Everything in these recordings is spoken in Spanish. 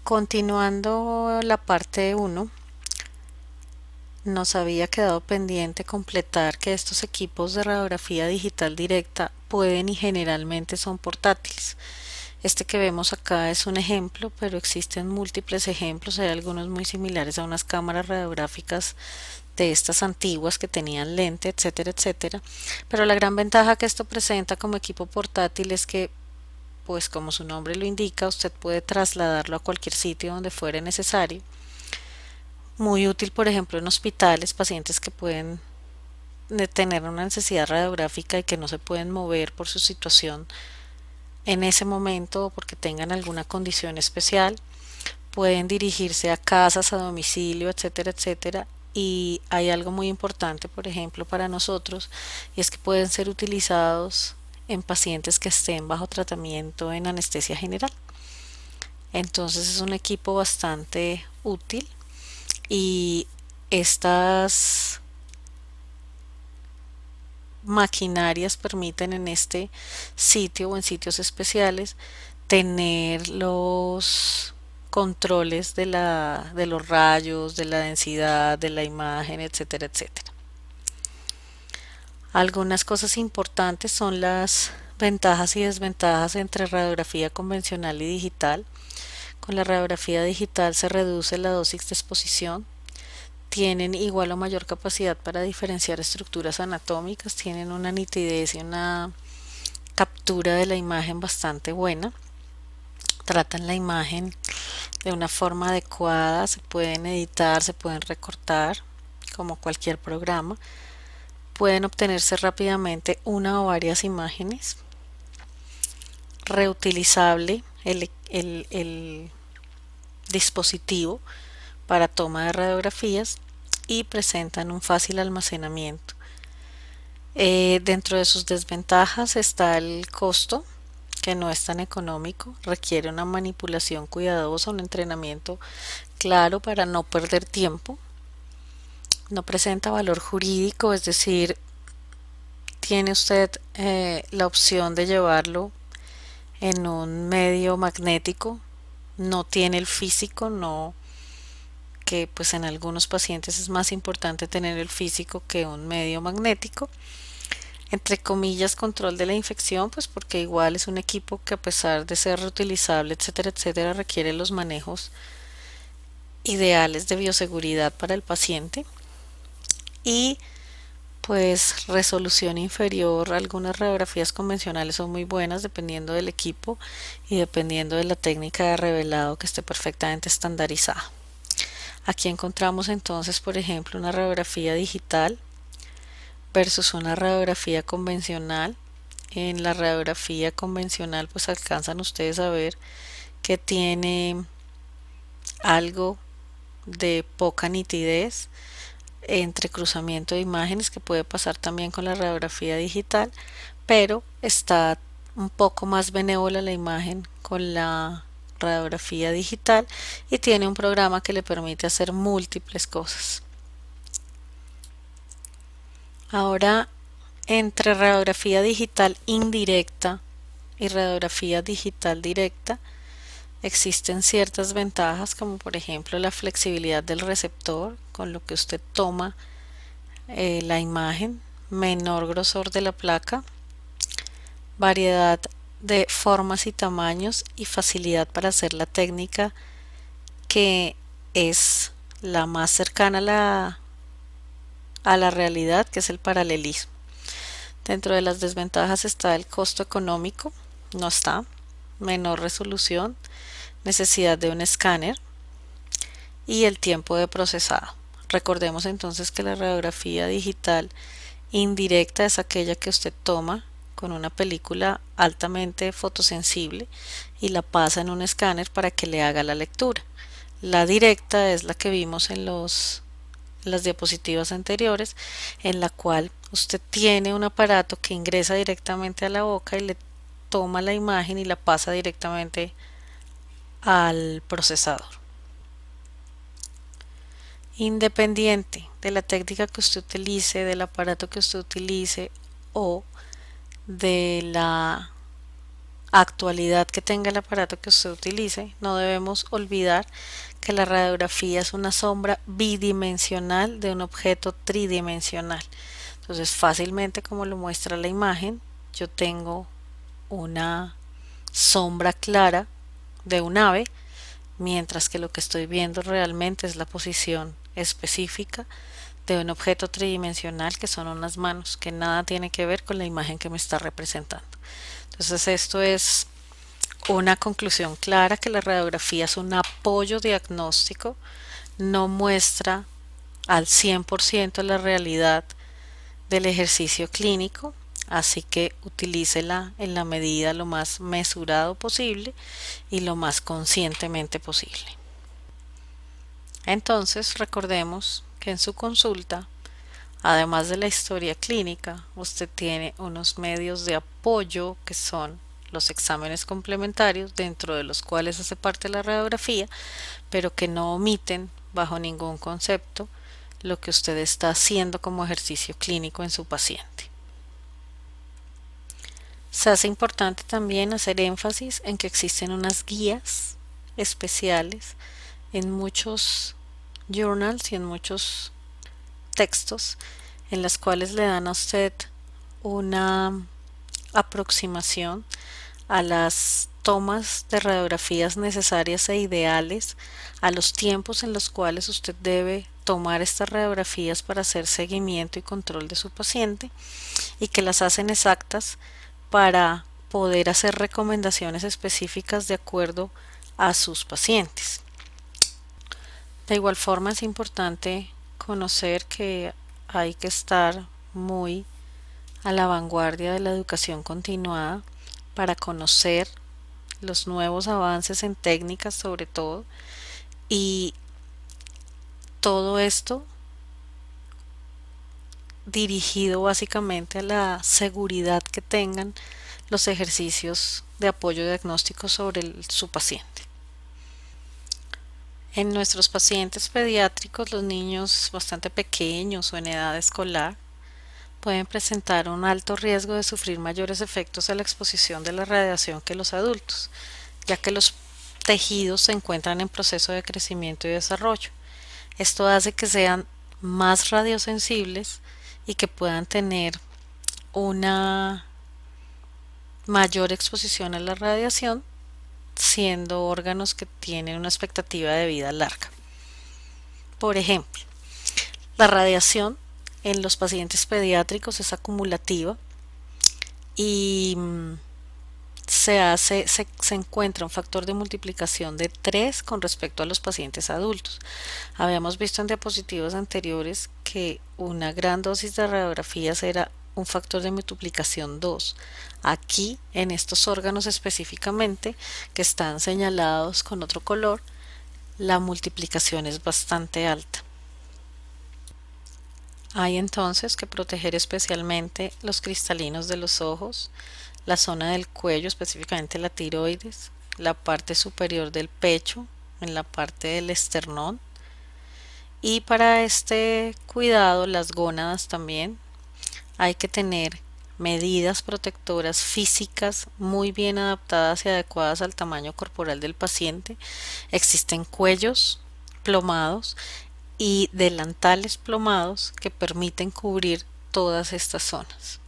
Continuando la parte uno, nos había quedado pendiente completar que estos equipos de radiografía digital directa pueden y generalmente son portátiles. Este que vemos acá es un ejemplo, pero existen múltiples ejemplos. Hay algunos muy similares a unas cámaras radiográficas de estas antiguas que tenían lente, etcétera, etcétera. Pero la gran ventaja que esto presenta como equipo portátil es que, pues como su nombre lo indica, usted puede trasladarlo a cualquier sitio donde fuere necesario. Muy útil, por ejemplo, en hospitales, pacientes que pueden tener una necesidad radiográfica y que no se pueden mover por su situación en ese momento o porque tengan alguna condición especial. Pueden dirigirse a casas, a domicilio, etcétera, etcétera. Y hay algo muy importante, por ejemplo, para nosotros, y es que pueden ser utilizados en pacientes que estén bajo tratamiento en anestesia general. Entonces es un equipo bastante útil y estas maquinarias permiten en este sitio o en sitios especiales tener los controles de los rayos, de la densidad, de la imagen, etcétera, etcétera. Algunas cosas importantes son las ventajas y desventajas entre radiografía convencional y digital. Con la radiografía digital se reduce la dosis de exposición, tienen igual o mayor capacidad para diferenciar estructuras anatómicas, tienen una nitidez y una captura de la imagen bastante buena, tratan la imagen de una forma adecuada, se pueden editar, se pueden recortar como cualquier programa, pueden obtenerse rápidamente una o varias imágenes, reutilizable el dispositivo para toma de radiografías y presentan un fácil almacenamiento. Dentro de sus desventajas está el costo, que no es tan económico, requiere una manipulación cuidadosa, un entrenamiento claro para no perder tiempo. No presenta valor jurídico, es decir, tiene usted la opción de llevarlo en un medio magnético, no tiene el físico, no, que pues en algunos pacientes es más importante tener el físico que un medio magnético. Entre comillas, control de la infección, pues porque igual es un equipo que a pesar de ser reutilizable, etcétera, etcétera, requiere los manejos ideales de bioseguridad para el paciente. Y pues resolución inferior, algunas radiografías convencionales son muy buenas dependiendo del equipo y dependiendo de la técnica de revelado que esté perfectamente estandarizada. Aquí encontramos entonces, por ejemplo, una radiografía digital versus una radiografía convencional. En la radiografía convencional pues alcanzan ustedes a ver que tiene algo de poca nitidez entre cruzamiento de imágenes que puede pasar también con la radiografía digital, pero está un poco más benévola la imagen con la radiografía digital y tiene un programa que le permite hacer múltiples cosas. Ahora, entre radiografía digital indirecta y radiografía digital directa, existen ciertas ventajas como por ejemplo la flexibilidad del receptor con lo que usted toma la imagen, menor grosor de la placa, variedad de formas y tamaños y facilidad para hacer la técnica que es la más cercana a la realidad, que es el paralelismo. Dentro de las desventajas está el costo económico, no está, menor resolución, necesidad de un escáner y el tiempo de procesado. Recordemos entonces que la radiografía digital indirecta es aquella que usted toma con una película altamente fotosensible y la pasa en un escáner para que le haga la lectura. La directa es la que vimos en las diapositivas anteriores, en la cual usted tiene un aparato que ingresa directamente a la boca y le toma la imagen y la pasa directamente al procesador. Independiente de la técnica que usted utilice, del aparato que usted utilice o de la actualidad que tenga el aparato que usted utilice, no debemos olvidar que la radiografía es una sombra bidimensional de un objeto tridimensional. Entonces, fácilmente, como lo muestra la imagen, yo tengo una sombra clara de un ave, mientras que lo que estoy viendo realmente es la posición específica de un objeto tridimensional que son unas manos, que nada tiene que ver con la imagen que me está representando. Entonces esto es una conclusión clara que la radiografía es un apoyo diagnóstico, no muestra al 100% la realidad del ejercicio clínico, así que utilícela en la medida lo más mesurado posible y lo más conscientemente posible. Entonces, recordemos que en su consulta, además de la historia clínica, usted tiene unos medios de apoyo que son los exámenes complementarios, dentro de los cuales hace parte la radiografía, pero que no omiten bajo ningún concepto lo que usted está haciendo como ejercicio clínico en su paciente. Se hace importante también hacer énfasis en que existen unas guías especiales en muchos journals y en muchos textos en las cuales le dan a usted una aproximación a las tomas de radiografías necesarias e ideales, a los tiempos en los cuales usted debe tomar estas radiografías para hacer seguimiento y control de su paciente, y que las hacen exactas para poder hacer recomendaciones específicas de acuerdo a sus pacientes. De igual forma es importante conocer que hay que estar muy a la vanguardia de la educación continuada para conocer los nuevos avances en técnicas sobre todo, y todo esto dirigido básicamente a la seguridad que tengan los ejercicios de apoyo diagnóstico sobre su paciente. En nuestros pacientes pediátricos, los niños bastante pequeños o en edad escolar pueden presentar un alto riesgo de sufrir mayores efectos a la exposición de la radiación que los adultos, ya que los tejidos se encuentran en proceso de crecimiento y desarrollo. Esto hace que sean más radiosensibles y que puedan tener una mayor exposición a la radiación, siendo órganos que tienen una expectativa de vida larga. Por ejemplo, la radiación en los pacientes pediátricos es acumulativa y se encuentra un factor de multiplicación de 3 con respecto a los pacientes adultos. Habíamos visto en diapositivas anteriores que una gran dosis de radiografías era un factor de multiplicación 2. Aquí, en estos órganos específicamente, que están señalados con otro color, la multiplicación es bastante alta. Hay entonces que proteger especialmente los cristalinos de los ojos, la zona del cuello, específicamente la tiroides, la parte superior del pecho, en la parte del esternón, y para este cuidado las gónadas también. Hay que tener medidas protectoras físicas muy bien adaptadas y adecuadas al tamaño corporal del paciente. Existen cuellos plomados y delantales plomados que permiten cubrir todas estas zonas.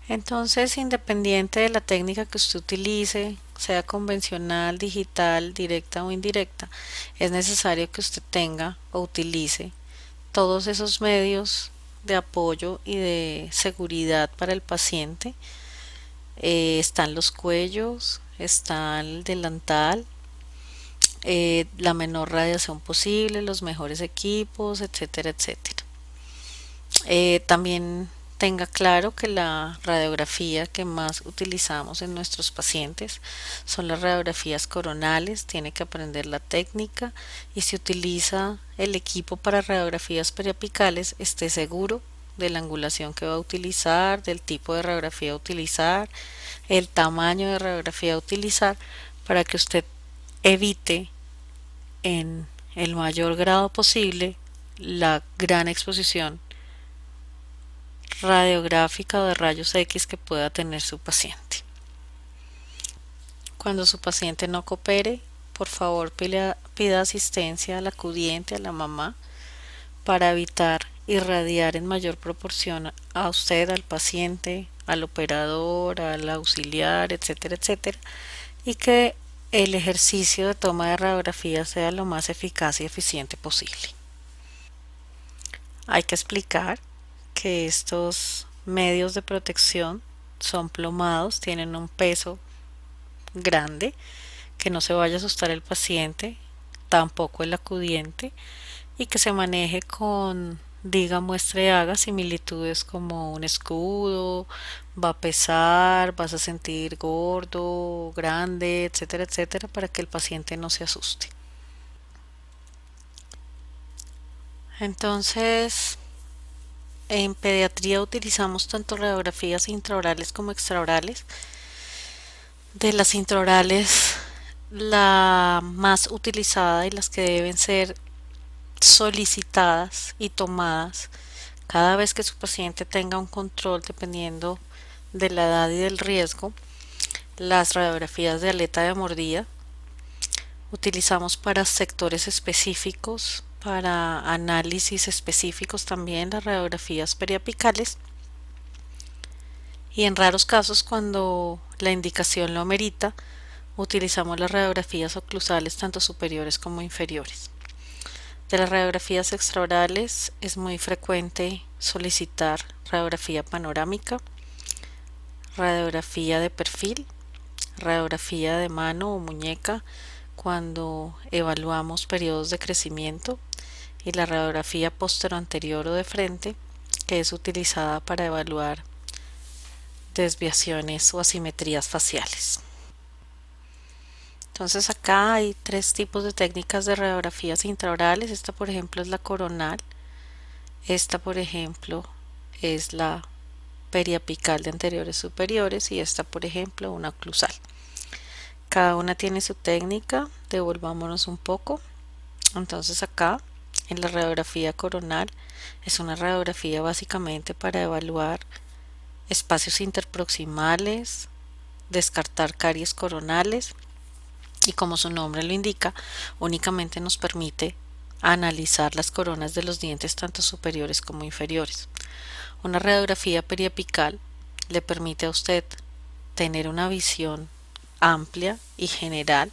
Entonces, independiente de la técnica que usted utilice, sea convencional, digital, directa o indirecta, es necesario que usted tenga o utilice todos esos medios de apoyo y de seguridad para el paciente. Están los cuellos, está el delantal, la menor radiación posible, los mejores equipos, etcétera, etcétera. También tenga claro que la radiografía que más utilizamos en nuestros pacientes son las radiografías coronales. Tiene que aprender la técnica, y si utiliza el equipo para radiografías periapicales, esté seguro de la angulación que va a utilizar, del tipo de radiografía a utilizar, el tamaño de radiografía a utilizar, para que usted evite en el mayor grado posible la gran exposición radiográfica o de rayos X que pueda tener su paciente. Cuando su paciente no coopere, por favor pida asistencia al acudiente, a la mamá, para evitar irradiar en mayor proporción a usted, al paciente, al operador, al auxiliar, etcétera, etcétera, y que el ejercicio de toma de radiografía sea lo más eficaz y eficiente posible. Hay que explicar que estos medios de protección son plomados, tienen un peso grande, que no se vaya a asustar el paciente, tampoco el acudiente, y que se maneje con diga, muestre, haga similitudes como un escudo, va a pesar, vas a sentir gordo, grande, etcétera, etcétera, para que el paciente no se asuste. Entonces, en pediatría utilizamos tanto radiografías intraorales como extraorales. De las intraorales, la más utilizada y las que deben ser solicitadas y tomadas cada vez que su paciente tenga un control dependiendo de la edad y del riesgo, las radiografías de aleta de mordida. Utilizamos para sectores específicos, para análisis específicos también las radiografías periapicales, y en raros casos, cuando la indicación lo amerita, utilizamos las radiografías oclusales tanto superiores como inferiores. De las radiografías extraorales es muy frecuente solicitar radiografía panorámica, radiografía de perfil, radiografía de mano o muñeca cuando evaluamos periodos de crecimiento, y la radiografía posteroanterior o de frente, que es utilizada para evaluar desviaciones o asimetrías faciales. Entonces acá hay tres tipos de técnicas de radiografías intraorales. Esta, por ejemplo, es la coronal. Esta, por ejemplo, es la periapical de anteriores superiores, y esta, por ejemplo, una oclusal. Cada una tiene su técnica. Devolvámonos un poco. Entonces acá en la radiografía coronal es una radiografía básicamente para evaluar espacios interproximales, descartar caries coronales, y como su nombre lo indica, únicamente nos permite analizar las coronas de los dientes tanto superiores como inferiores. Una radiografía periapical le permite a usted tener una visión amplia y general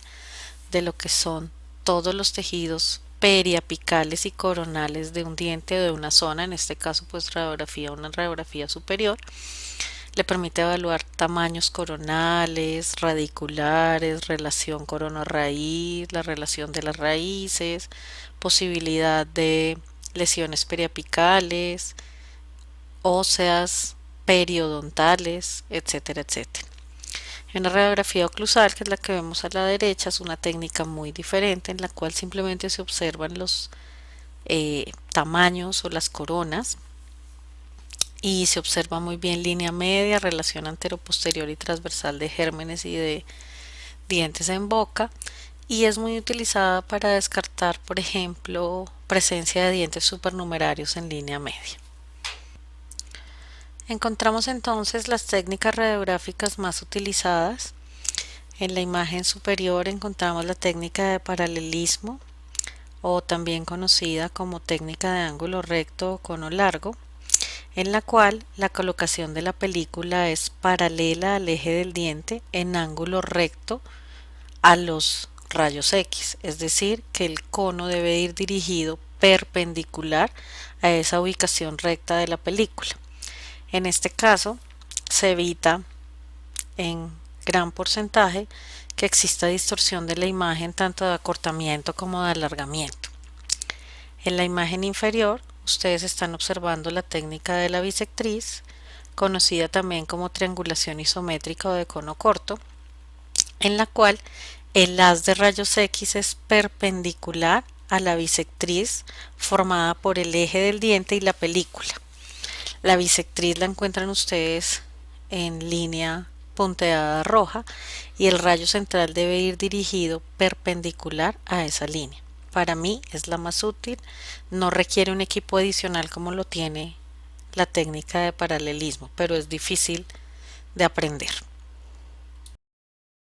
de lo que son todos los tejidos periapicales y coronales de un diente o de una zona, en este caso pues una radiografía superior. Le permite evaluar tamaños coronales, radiculares, relación corona-raíz, la relación de las raíces, posibilidad de lesiones periapicales, óseas, periodontales, etcétera, etcétera. En la radiografía oclusal, que es la que vemos a la derecha, es una técnica muy diferente en la cual simplemente se observan los tamaños o las coronas, y se observa muy bien línea media, relación antero-posterior y transversal de gérmenes y de dientes en boca, y es muy utilizada para descartar, por ejemplo, presencia de dientes supernumerarios en línea media. Encontramos entonces las técnicas radiográficas más utilizadas. En la imagen superior encontramos la técnica de paralelismo, o también conocida como técnica de ángulo recto o cono largo, en la cual la colocación de la película es paralela al eje del diente en ángulo recto a los rayos X, es decir, que el cono debe ir dirigido perpendicular a esa ubicación recta de la película. En este caso, se evita en gran porcentaje que exista distorsión de la imagen tanto de acortamiento como de alargamiento. En la imagen inferior, ustedes están observando la técnica de la bisectriz, conocida también como triangulación isométrica o de cono corto, en la cual el haz de rayos X es perpendicular a la bisectriz formada por el eje del diente y la película. La bisectriz la encuentran ustedes en línea punteada roja, y el rayo central debe ir dirigido perpendicular a esa línea. Para mí es la más útil, no requiere un equipo adicional como lo tiene la técnica de paralelismo, pero es difícil de aprender.